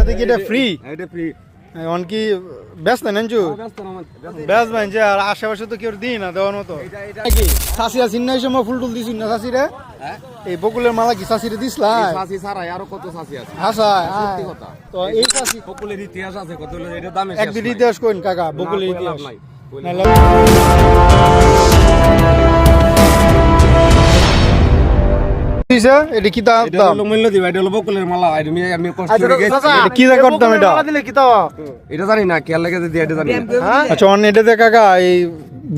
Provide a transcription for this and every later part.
সাথে কি এটা ফ্রি? এটা ফ্রি। এখন কি ব্যস্ত নাঞ্চু? ব্যস্ত ভাইছে আর আশেপাশে তো কেউ দিই না দেওয়ার মতো। কি সাসি আছিস না এই সময় ফুল টুল দিছিস না সাসিরে? এই বকুলের মালা কি সাসিরে দিছলা? সাসি ছাড়াই আরো কত সাসি আছে। আচ্ছা সত্যি কথা। তো এই সাসি বকুলের ইতিহাস আছে কত, এটা দামে শেষ একদিন নাই। ইতিহাস কইন কাকা বকুলের না, ইতিহাস নাই। নাইলে দিছে এটা কি দাম? এটা হলো মূল্য দিবা, এটা হলো বকুলের মালা। আমি কষ্ট করে গেছি। এটা কি দা করতাম এটা? এটা জানি না খেয়াল লেগে দিয়ে, এটা জানি না। আচ্ছা অন এটা দে কাকা এই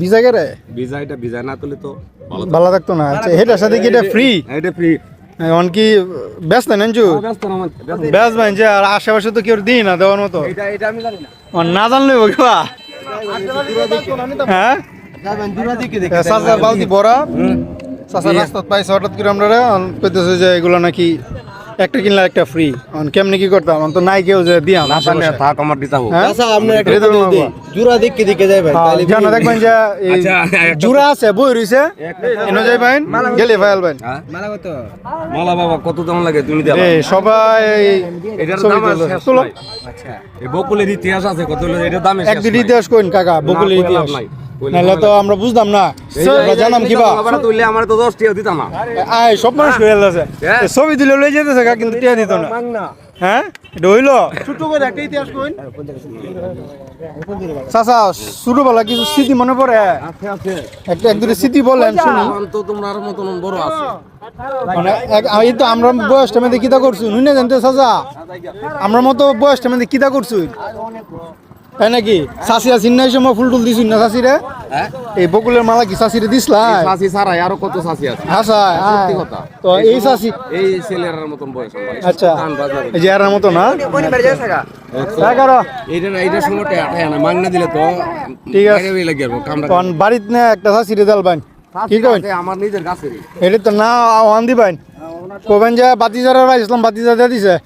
ভিজা গেরে ভিজা, এটা ভিজা না তুলে তো ভালো থাকতো না। আচ্ছা এটার সাথে কি এটা ফ্রি? এটা ফ্রি। এখন কি ব্যস্ত নাঞ্চু? ব্যস্ত ভাইছে আর আশেপাশে তো কেউ দিই না দেওয়ার মতো। এটা আমি জানি না। না জানলে কিবা হ্যাঁ চাচা বালতি ভরা চাচা রাস্তা পাইছে হঠাৎ করে আমরা পেতেছে যে এগুলো নাকি একটা কিনলে একটা ফ্রি। কেমনি কি করতাম তো নাই কেউ যে দিয়া না জানি থাক আমার দিতা হোক। জানা দেখবেন যে এই জুরা আছে বই রইছে এনে যাই বাইন গেলে ভাইল বাইন মালা বাবা কত দাম লাগে তুমি দাও। এই সবাই এটার দাম শেষ নাই। আচ্ছা এই বকুলের ইতিহাস আছে কত, এটা দামে শেষ একদিন নাই। ইতিহাস কইন কাকা বকুলের না, ইতিহাস নাই। নাহলে তো আমরা বুঝতাম না আমরা জানাম কিবা বাবা তুললে আমার তো 10 টাকা দিতাম না। আয় সব মানুষ করে আছে ছবি দিলে লই যেতেছে কাকা কিন্তু টিয়া দিত না। হ্যাঁ এটা হইলো ছোট করে একটা ইতিহাস কইন চাচা শুরু বলা কিছু স্মৃতি মনে পড়ে? আছে আছে একটা এক দুটো স্মৃতি বলেন শুনি। এখন তো তোমার মতন বড় আছে। মানে এই তো আমরা বয়সটা মধ্যে কিতা করছি নুনে জানতে চাচা আমরা মতো বয়সটা মধ্যে কিতা করছি তাই নাকি? চাষি আছিস না এই সময় ফুল টুল দিছিস না চাষিরে? এই বকুলের মালা কি চাষিরে দিছলা? সাসি ছাড়াই আরো কত সাসি আছে। আচ্ছা সত্যি কথা। তো এই চাষি এই ছেলের মতন বয়স আমার। আচ্ছা কান বাজারে। এই যে এর মতো না এইটা সময়টা আঠায় না মাগনা দিলে তো ঠিক আছে। বাইরে লাগে যাবো কামটা। তখন বাড়িতে না একটা চাষিরে দেল বাইন কি কইন আমার নিজের কাছে। এটা তো না আওয়ান দিবেন কবেন যে বাতি জারা ইসলাম বাতি জারা দিছে